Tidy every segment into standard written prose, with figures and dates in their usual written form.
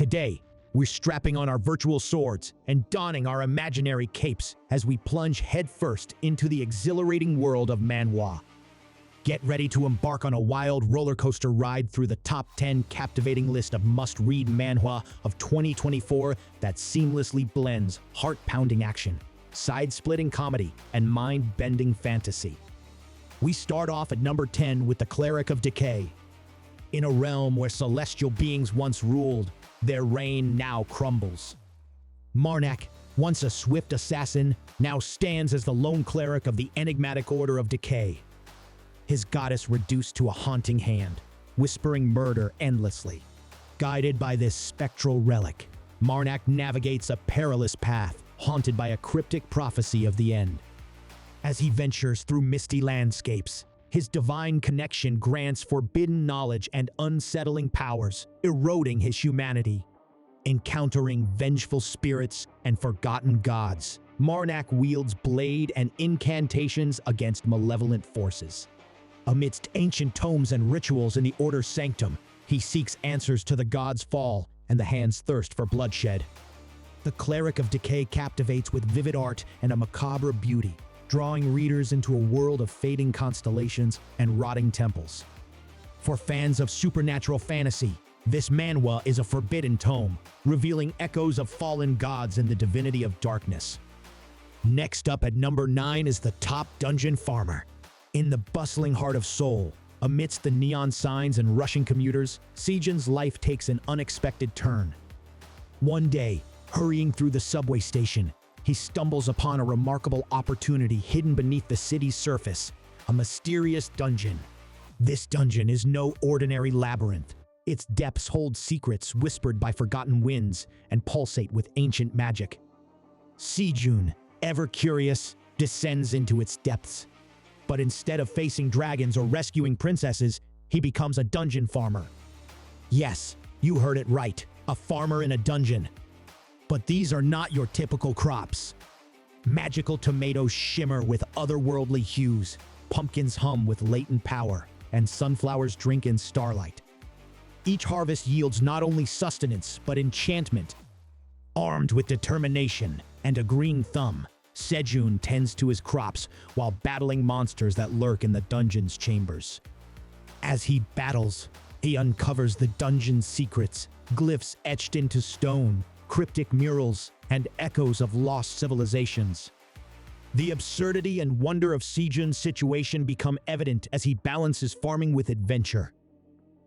Today, we're strapping on our virtual swords and donning our imaginary capes as we plunge headfirst into the exhilarating world of manhwa. Get ready to embark on a wild roller coaster ride through the top 10 captivating list of must-read manhwa of 2024 that seamlessly blends heart-pounding action, side-splitting comedy, and mind-bending fantasy. We start off at number 10 with the Cleric of Decay. In a realm where celestial beings once ruled, their reign now crumbles. Marnak, once a swift assassin, now stands as the lone cleric of the enigmatic Order of Decay. His goddess reduced to a haunting hand, whispering murder endlessly. Guided by this spectral relic, Marnak navigates a perilous path, haunted by a cryptic prophecy of the end. As he ventures through misty landscapes, his divine connection grants forbidden knowledge and unsettling powers, eroding his humanity. Encountering vengeful spirits and forgotten gods, Marnak wields blade and incantations against malevolent forces. Amidst ancient tomes and rituals in the Order's sanctum, he seeks answers to the gods' fall and the hand's thirst for bloodshed. The Cleric of Decay captivates with vivid art and a macabre beauty, drawing readers into a world of fading constellations and rotting temples. For fans of supernatural fantasy, this manhwa is a forbidden tome, revealing echoes of fallen gods and the divinity of darkness. Next up at number 9 is the Top Dungeon Farmer. In the bustling heart of Seoul, amidst the neon signs and rushing commuters, Sejun's life takes an unexpected turn. One day, hurrying through the subway station, he stumbles upon a remarkable opportunity hidden beneath the city's surface, a mysterious dungeon. This dungeon is no ordinary labyrinth. Its depths hold secrets whispered by forgotten winds and pulsate with ancient magic. Sejun, ever curious, descends into its depths. But instead of facing dragons or rescuing princesses, he becomes a dungeon farmer. Yes, you heard it right, a farmer in a dungeon. But these are not your typical crops. Magical tomatoes shimmer with otherworldly hues, pumpkins hum with latent power, and sunflowers drink in starlight. Each harvest yields not only sustenance, but enchantment. Armed with determination and a green thumb, Sejun tends to his crops while battling monsters that lurk in the dungeon's chambers. As he battles, he uncovers the dungeon's secrets, glyphs etched into stone, cryptic murals, and echoes of lost civilizations. The absurdity and wonder of Sejun's situation become evident as he balances farming with adventure.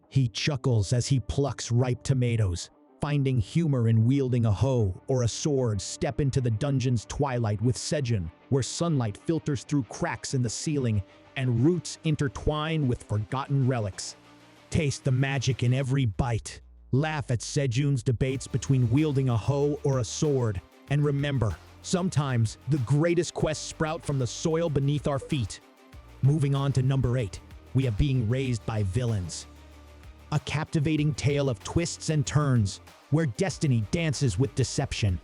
He chuckles as he plucks ripe tomatoes, finding humor in wielding a hoe or a sword. Step into the dungeon's twilight with Sejun, where sunlight filters through cracks in the ceiling and roots intertwine with forgotten relics. Taste the magic in every bite. Laugh at Sejun's debates between wielding a hoe or a sword. And remember, sometimes the greatest quests sprout from the soil beneath our feet. Moving on to number 8, we are being raised by villains. A captivating tale of twists and turns, where destiny dances with deception.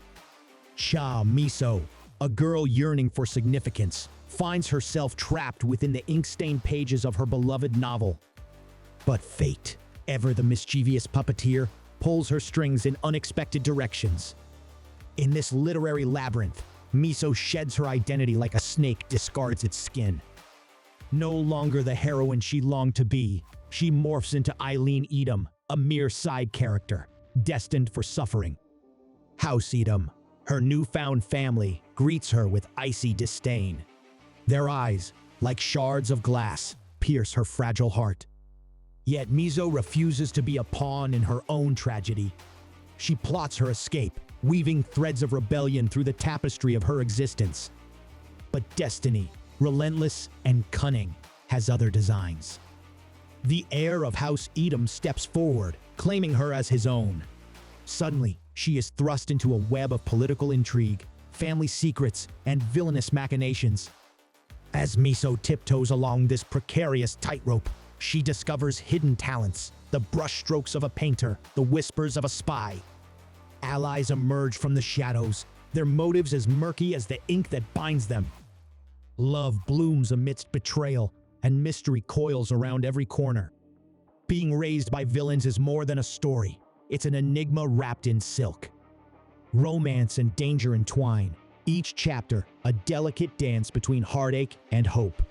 Cha Miso, a girl yearning for significance, finds herself trapped within the ink-stained pages of her beloved novel. But fate, ever the mischievous puppeteer, pulls her strings in unexpected directions. In this literary labyrinth, Miso sheds her identity like a snake discards its skin. No longer the heroine she longed to be, she morphs into Eileen Edom, a mere side character, destined for suffering. House Edom, her newfound family, greets her with icy disdain. Their eyes, like shards of glass, pierce her fragile heart. Yet Miso refuses to be a pawn in her own tragedy. She plots her escape, weaving threads of rebellion through the tapestry of her existence. But destiny, relentless and cunning, has other designs. The heir of House Edom steps forward, claiming her as his own. Suddenly, she is thrust into a web of political intrigue, family secrets, and villainous machinations. As Miso tiptoes along this precarious tightrope, she discovers hidden talents, the brushstrokes of a painter, the whispers of a spy. Allies emerge from the shadows, their motives as murky as the ink that binds them. Love blooms amidst betrayal, and mystery coils around every corner. Being raised by villains is more than a story. It's an enigma wrapped in silk. Romance and danger entwine, each chapter a delicate dance between heartache and hope.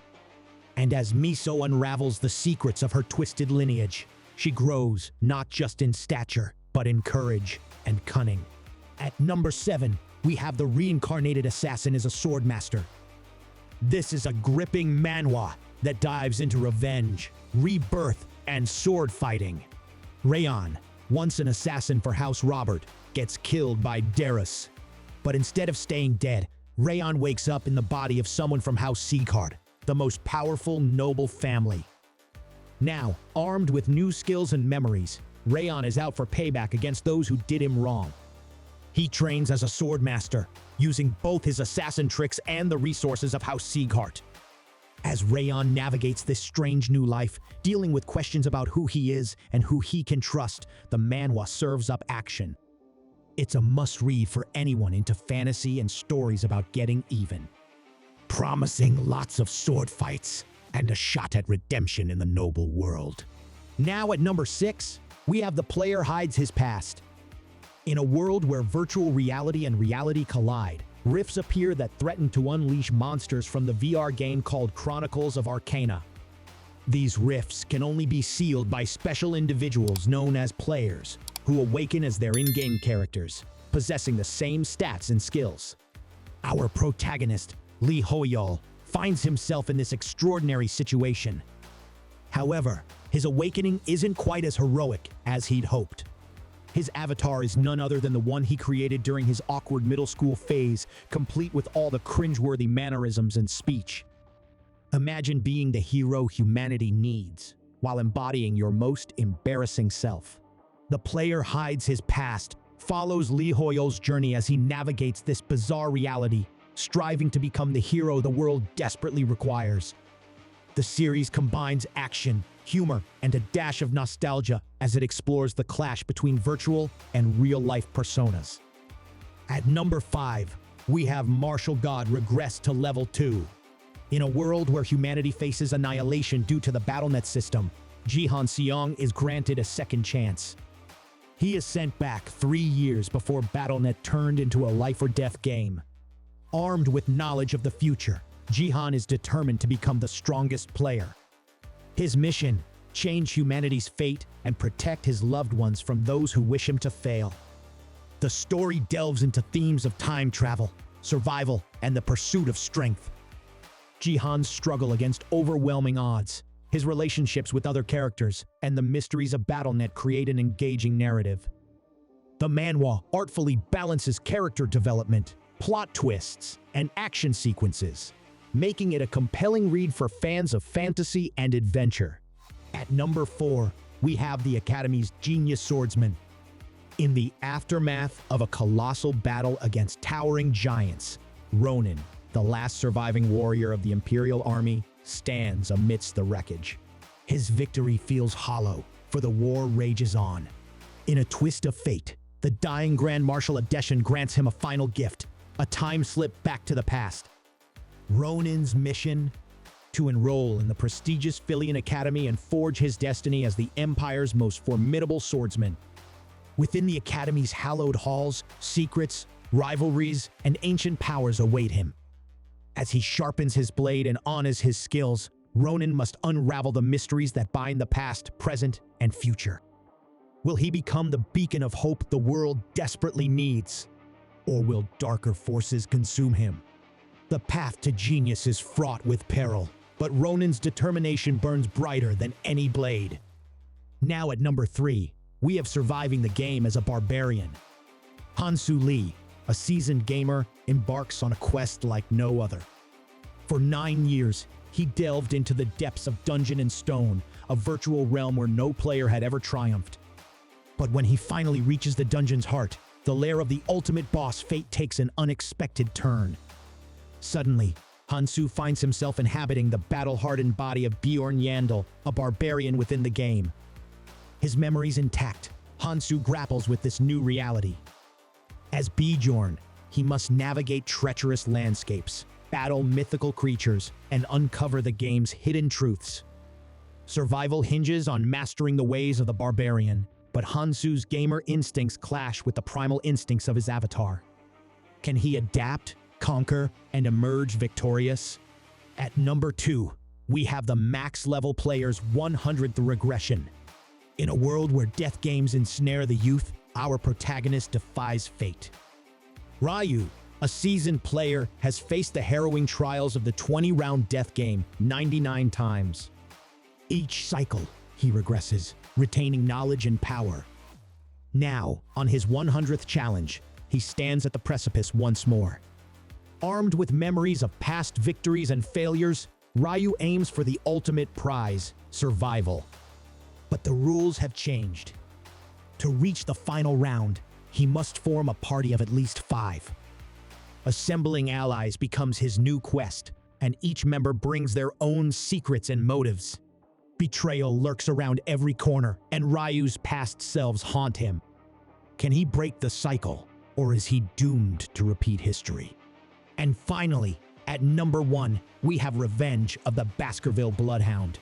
And as Miso unravels the secrets of her twisted lineage, she grows not just in stature, but in courage and cunning. At number 7, we have the reincarnated assassin as a swordmaster. This is a gripping manhwa that dives into revenge, rebirth, and sword fighting. Rayon, once an assassin for House Robert, gets killed by Darius. But instead of staying dead, Rayon wakes up in the body of someone from House Seacard, the most powerful, noble family. Now, armed with new skills and memories, Rayon is out for payback against those who did him wrong. He trains as a swordmaster, using both his assassin tricks and the resources of House Seaghart. As Rayon navigates this strange new life, dealing with questions about who he is and who he can trust, the manhwa serves up action. It's a must-read for anyone into fantasy and stories about getting even, promising lots of sword fights and a shot at redemption in the noble world. Now at number 6, we have The Player Hides His Past. In a world where virtual reality and reality collide, rifts appear that threaten to unleash monsters from the VR game called Chronicles of Arcana. These rifts can only be sealed by special individuals known as players, who awaken as their in-game characters, possessing the same stats and skills. Our protagonist, Lee Hoyol, finds himself in this extraordinary situation. However, his awakening isn't quite as heroic as he'd hoped. His avatar is none other than the one he created during his awkward middle school phase, complete with all the cringeworthy mannerisms and speech. Imagine being the hero humanity needs, while embodying your most embarrassing self. The Player Hides His Past follows Lee Hoyol's journey as he navigates this bizarre reality, striving to become the hero the world desperately requires. The series combines action, humor, and a dash of nostalgia as it explores the clash between virtual and real-life personas. At number 5, we have Martial God Regress to Level 2. In a world where humanity faces annihilation due to the BattleNet system, Jihan Seong is granted a second chance. He is sent back 3 years before BattleNet turned into a life-or-death game. Armed with knowledge of the future, Jihan is determined to become the strongest player. His mission: change humanity's fate and protect his loved ones from those who wish him to fail. The story delves into themes of time travel, survival, and the pursuit of strength. Jihan's struggle against overwhelming odds, his relationships with other characters, and the mysteries of BattleNet create an engaging narrative. The manhwa artfully balances character development, plot twists, and action sequences, making it a compelling read for fans of fantasy and adventure. At number 4, we have the Academy's Genius Swordsman. In the aftermath of a colossal battle against towering giants, Ronin, the last surviving warrior of the Imperial Army, stands amidst the wreckage. His victory feels hollow, for the war rages on. In a twist of fate, the dying Grand Marshal Adeshan grants him a final gift, a time slip back to the past. Ronin's mission? To enroll in the prestigious Filian Academy and forge his destiny as the Empire's most formidable swordsman. Within the Academy's hallowed halls, secrets, rivalries, and ancient powers await him. As he sharpens his blade and honors his skills, Ronin must unravel the mysteries that bind the past, present, and future. Will he become the beacon of hope the world desperately needs? Or will darker forces consume him? The path to genius is fraught with peril, but Ronin's determination burns brighter than any blade. Now at number 3, we have surviving the game as a barbarian. Hansu Lee, a seasoned gamer, embarks on a quest like no other. For 9 years, he delved into the depths of Dungeon and Stone, a virtual realm where no player had ever triumphed. But when he finally reaches the dungeon's heart, the lair of the ultimate boss, fate takes an unexpected turn. Suddenly, Hansu finds himself inhabiting the battle-hardened body of Bjorn Yandel, a barbarian within the game. His memories intact, Hansu grapples with this new reality. As Bjorn, he must navigate treacherous landscapes, battle mythical creatures, and uncover the game's hidden truths. Survival hinges on mastering the ways of the barbarian, But Hansu's gamer instincts clash with the primal instincts of his avatar. Can he adapt, conquer, and emerge victorious? At number 2, we have the max-level player's 100th regression. In a world where death games ensnare the youth, our protagonist defies fate. Ryu, a seasoned player, has faced the harrowing trials of the 20-round death game 99 times. Each cycle, he regresses, retaining knowledge and power. Now, on his 100th challenge, he stands at the precipice once more. Armed with memories of past victories and failures, Ryu aims for the ultimate prize, survival. But the rules have changed. To reach the final round, he must form a party of at least 5. Assembling allies becomes his new quest, and each member brings their own secrets and motives. Betrayal lurks around every corner, and Ryu's past selves haunt him. Can he break the cycle, or is he doomed to repeat history? And finally, at number 1, we have Revenge of the Baskerville Bloodhound.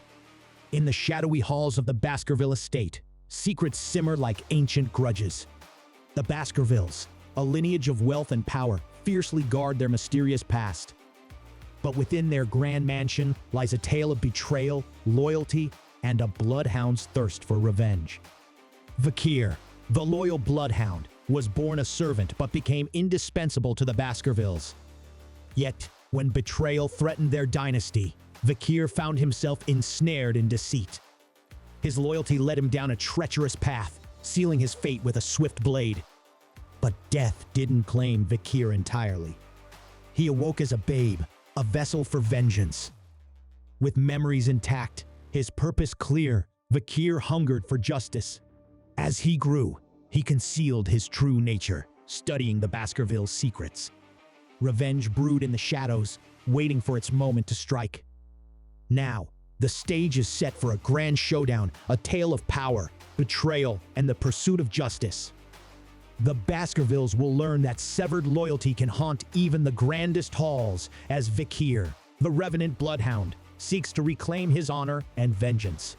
In the shadowy halls of the Baskerville estate, secrets simmer like ancient grudges. The Baskervilles, a lineage of wealth and power, fiercely guard their mysterious past. But within their grand mansion lies a tale of betrayal, loyalty, and a bloodhound's thirst for revenge. Vakir, the loyal bloodhound, was born a servant but became indispensable to the Baskervilles. Yet, when betrayal threatened their dynasty, Vakir found himself ensnared in deceit. His loyalty led him down a treacherous path, sealing his fate with a swift blade. But death didn't claim Vakir entirely. He awoke as a babe, a vessel for vengeance. With memories intact, his purpose clear, Vakir hungered for justice. As he grew, he concealed his true nature, studying the Baskerville's secrets. Revenge brewed in the shadows, waiting for its moment to strike. Now, the stage is set for a grand showdown, a tale of power, betrayal, and the pursuit of justice. The Baskervilles will learn that severed loyalty can haunt even the grandest halls as Vakir, the revenant bloodhound, seeks to reclaim his honor and vengeance.